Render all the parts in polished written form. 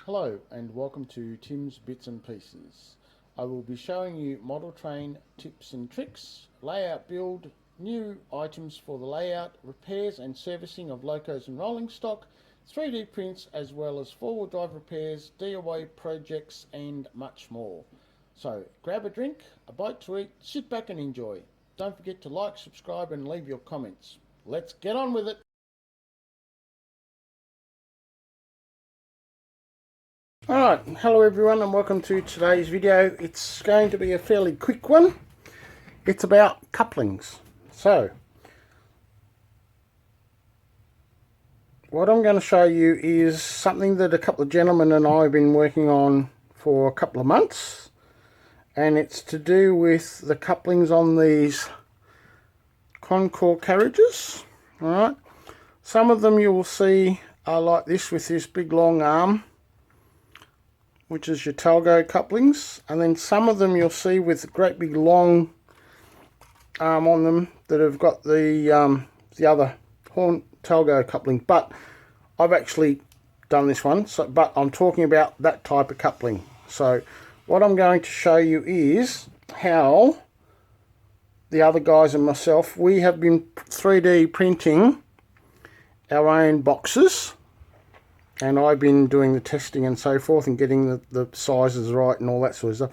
Hello and welcome to Tim's Bits and Pieces. I will be showing you model train tips and tricks, layout build, new items for the layout, repairs and servicing of locos and rolling stock, 3D prints as well as four-wheel drive repairs, DIY projects and much more. So grab a drink, a bite to eat, sit back and enjoy. Don't forget to like, subscribe and leave your comments. Let's get on with it. Alright, hello everyone and welcome to today's video. It's going to be a fairly quick one. It's about couplings. So, what I'm going to show you is something that a couple of gentlemen and I have been working on for a couple of months. And it's to do with the couplings on these Con Cor carriages. Alright, some of them you will see are like this with this big long arm, which is your talgo couplings, and then some of them you'll see with a great big long arm on them that have got the other horn talgo coupling. But I've actually done this one, but I'm talking about that type of coupling. So what I'm going to show you is how the other guys and myself, we have been 3D printing our own boxes. And I've been doing the testing and so forth and getting the sizes right and all that sort of stuff.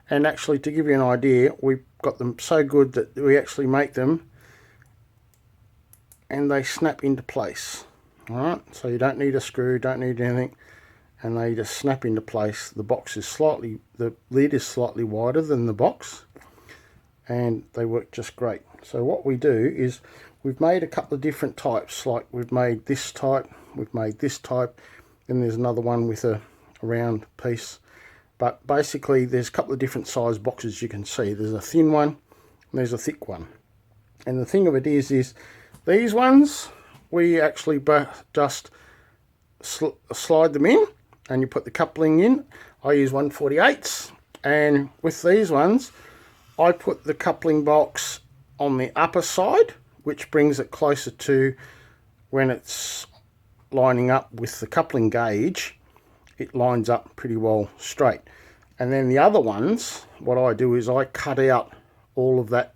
And actually, to give you an idea, we've got them so good that we actually make them and they snap into place. Alright, so you don't need a screw, don't need anything, and they just snap into place. The box is slightly, the lid is slightly wider than the box, and they work just great. So what we do is we've made a couple of different types, like we've made this type, we've made this type, and there's another one with a round piece. But basically there's a couple of different size boxes you can see. There's a thin one and there's a thick one. And the thing of it is these ones, we actually just slide them in and you put the coupling in. I use 1/48, and with these ones I put the coupling box on the upper side, which brings it closer to when it's lining up with the coupling gauge. It lines up pretty well straight. And then the other ones, what I do is I cut out all of that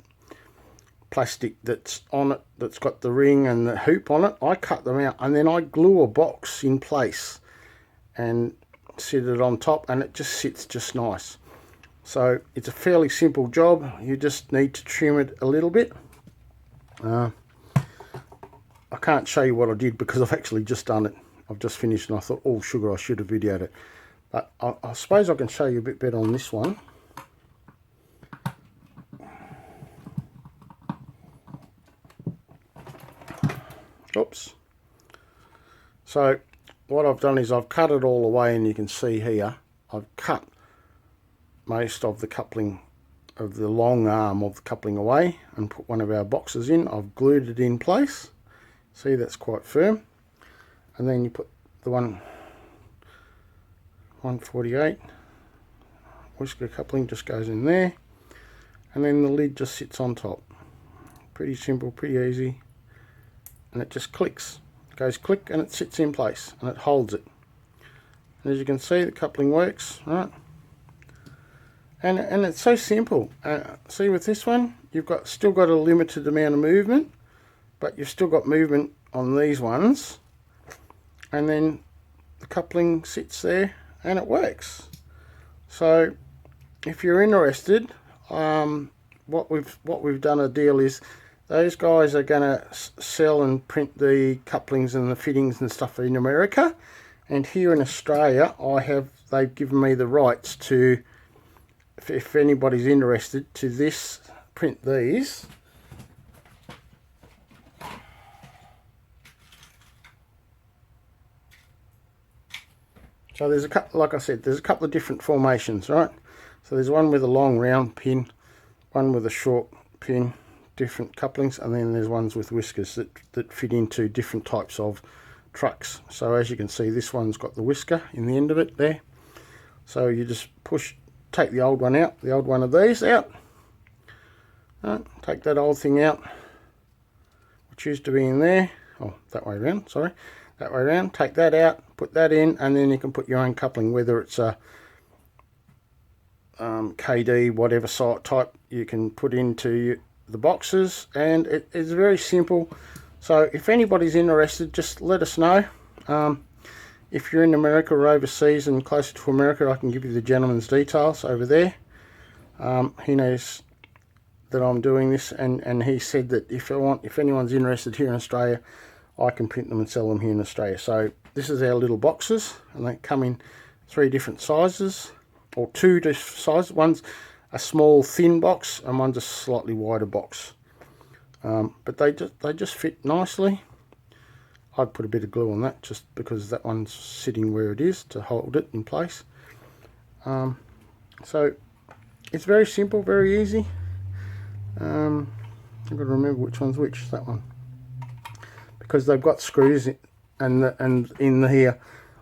plastic that's on it, that's got the ring and the hoop on it. I cut them out and then I glue a box in place and sit it on top, and it just sits just nice. So it's a fairly simple job. You just need to trim it a little bit. I can't show you what I did because I've actually just done it. I've just finished and I thought, oh sugar, I should have videoed it. But I suppose I can show you a bit better on this one. Oops. So what I've done is I've cut it all away, and you can see here I've cut most of the coupling of the long arm of the coupling away and put one of our boxes in. I've glued it in place. See, that's quite firm. And then you put the 1/48 whisker coupling just goes in there, and then the lid just sits on top. Pretty simple, pretty easy, and it just clicks. It goes click and it sits in place and it holds it. And as you can see, the coupling works, right? And it's so simple. See, with this one, you've still got a limited amount of movement, but you've still got movement on these ones, and then the coupling sits there and it works. So if you're interested, what we've done a deal is those guys are going to sell and print the couplings and the fittings and stuff in America, and here in Australia they've given me the rights to, if anybody's interested, to print these. So there's a couple, like I said, there's a couple of different formations, right? So there's one with a long round pin, one with a short pin, different couplings, and then there's ones with whiskers that fit into different types of trucks. So as you can see, this one's got the whisker in the end of it there. So you just take the old one out, the old one of these out. Right, take that old thing out, which used to be in there. Oh, that way around, sorry. that way around. Take that out, put that in, and then you can put your own coupling, whether it's a Kadee, whatever site type you can put into the boxes, and it is very simple. So if anybody's interested, just let us know. If you're in America or overseas and closer to America, I can give you the gentleman's details over there. He knows that I'm doing this, and he said that if anyone's interested here in Australia, I can print them and sell them here in Australia. So this is our little boxes, and they come in 3 different sizes, or 2 different sizes. One's a small thin box and one's a slightly wider box, but they just fit nicely. I'd put a bit of glue on that just because that one's sitting where it is to hold it in place. So it's very simple, very easy. I've got to remember which one's which. That one, because they've got screws in, and in here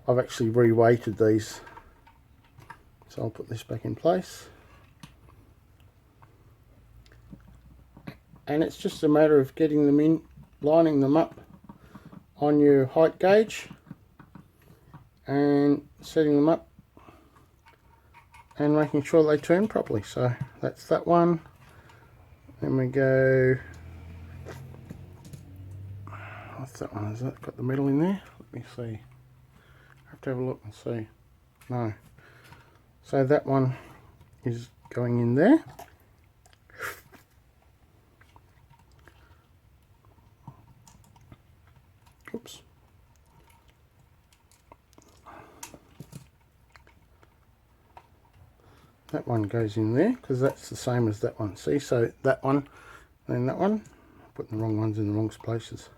I've actually reweighted these. So I'll put this back in place, and it's just a matter of getting them in, lining them up on your height gauge and setting them up and making sure they turn properly. So that's that one. Then we go, what's that one? Has that got the metal in there? Let me see. I have to have a look and see. No. So that one is going in there. Oops. That one goes in there because that's the same as that one. See, so that one, then that one. Putting the wrong ones in the wrong places.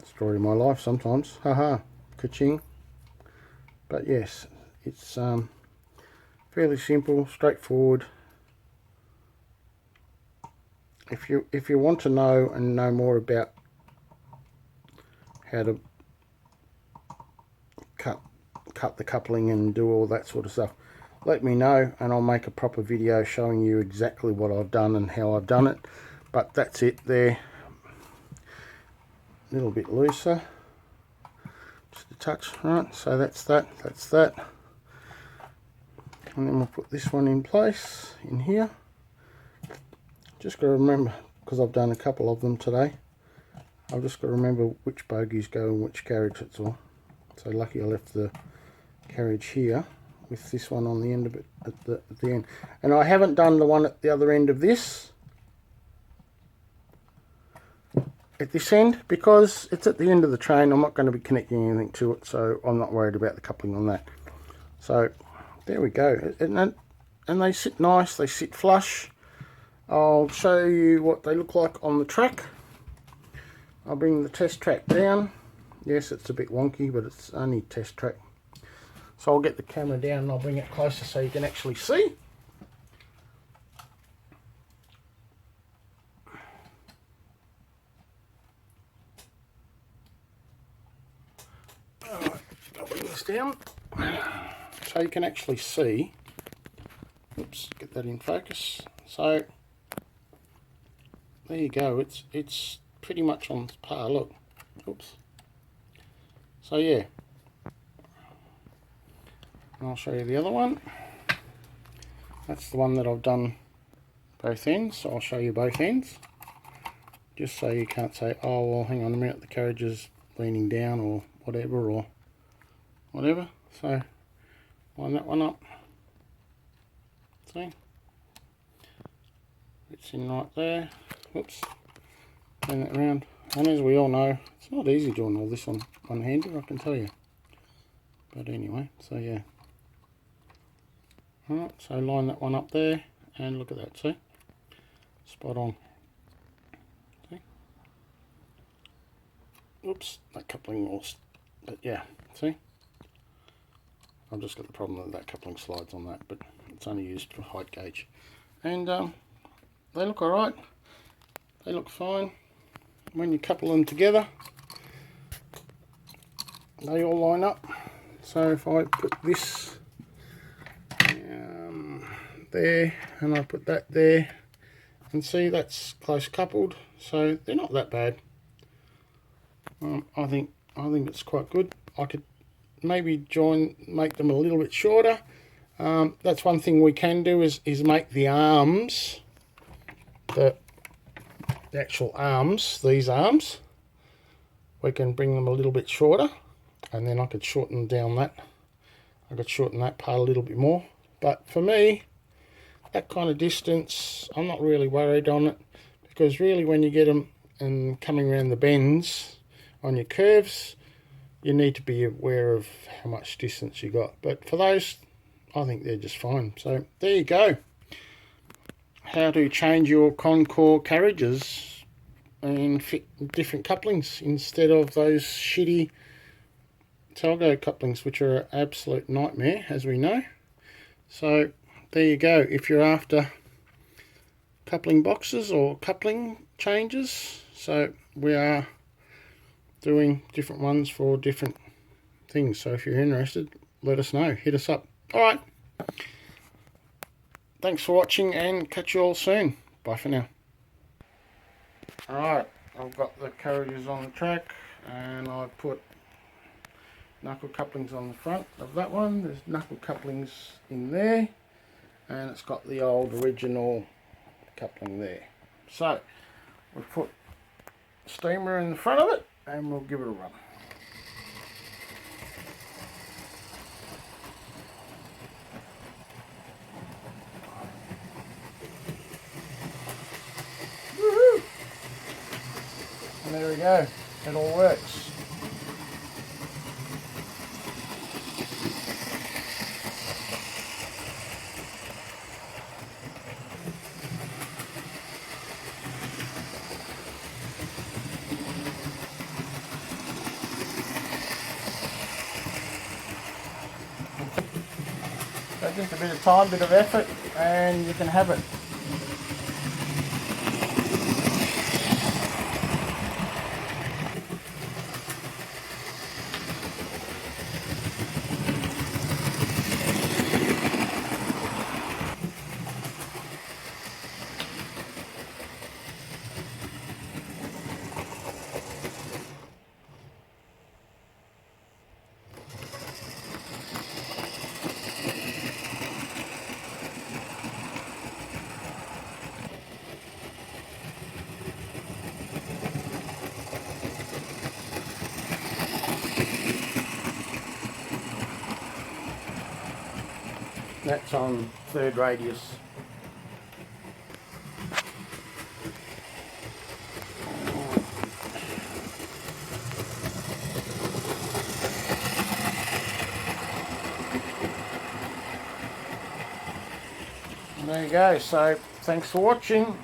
Story of my life sometimes. Haha. Ka-ching. But yes, it's fairly simple, straightforward. If you want to know more about how to cut the coupling and do all that sort of stuff, let me know and I'll make a proper video showing you exactly what I've done and how I've done it. But that's it there. A little bit looser, just a touch, right? So that's that, and then we'll put this one in place in here. Just got to remember, because I've done a couple of them today, I've just got to remember which bogies go in which carriage. It's all. So lucky I left the carriage here with this one on the end of it at the end. And I haven't done the one at the other end of this, at this end, because it's at the end of the train. I'm not going to be connecting anything to it, so I'm not worried about the coupling on that. So there we go. And they sit nice, they sit flush. I'll show you what they look like on the track. I'll bring the test track down. Yes, it's a bit wonky, but it's only test track. So I'll get the camera down and I'll bring it closer so you can actually see. Alright, I'll bring this down so you can actually see. Oops, get that in focus. So there you go. It's pretty much on par. Look. Oops. So yeah. And I'll show you the other one. That's the one that I've done both ends. So I'll show you both ends. Just so you can't say, oh well, hang on a minute, the carriage is leaning down or whatever. So line that one up. See? It's in right there. Whoops. Turn that around. And as we all know, it's not easy doing all this on one-handed, I can tell you. But anyway, so yeah. Alright, so line that one up there, and look at that, see? Spot on. See? Oops, that coupling lost. But yeah, see? I've just got the problem that coupling slides on that, but it's only used for height gauge. And they look alright. They look fine. When you couple them together, they all line up. So if I put this there and I put that there, and see that's close coupled, so they're not that bad. I think it's quite good. I could maybe make them a little bit shorter. That's one thing we can do is make the arms, the actual arms, these arms, we can bring them a little bit shorter, and then I could shorten down that. I could shorten that part a little bit more. But for me, that kind of distance, I'm not really worried on it, because really when you get them and coming around the bends on your curves, you need to be aware of how much distance you got. But for those, I think they're just fine. So there you go. How to change your Con Cor carriages and fit different couplings instead of those shitty Talgo couplings, which are an absolute nightmare, as we know. So there you go. If you're after coupling boxes or coupling changes, so we are doing different ones for different things. So if you're interested, let us know. Hit us up. All right. Thanks for watching, and catch you all soon. Bye for now. All right, I've got the carriages on the track, and I've put knuckle couplings on the front of that one. There's knuckle couplings in there, and it's got the old original coupling there. So we've put steamer in the front of it, and we'll give it a run. Woohoo! And there we go, it all works. So just a bit of time, bit of effort, and you can have it. That's on third radius. And there you go. So thanks for watching.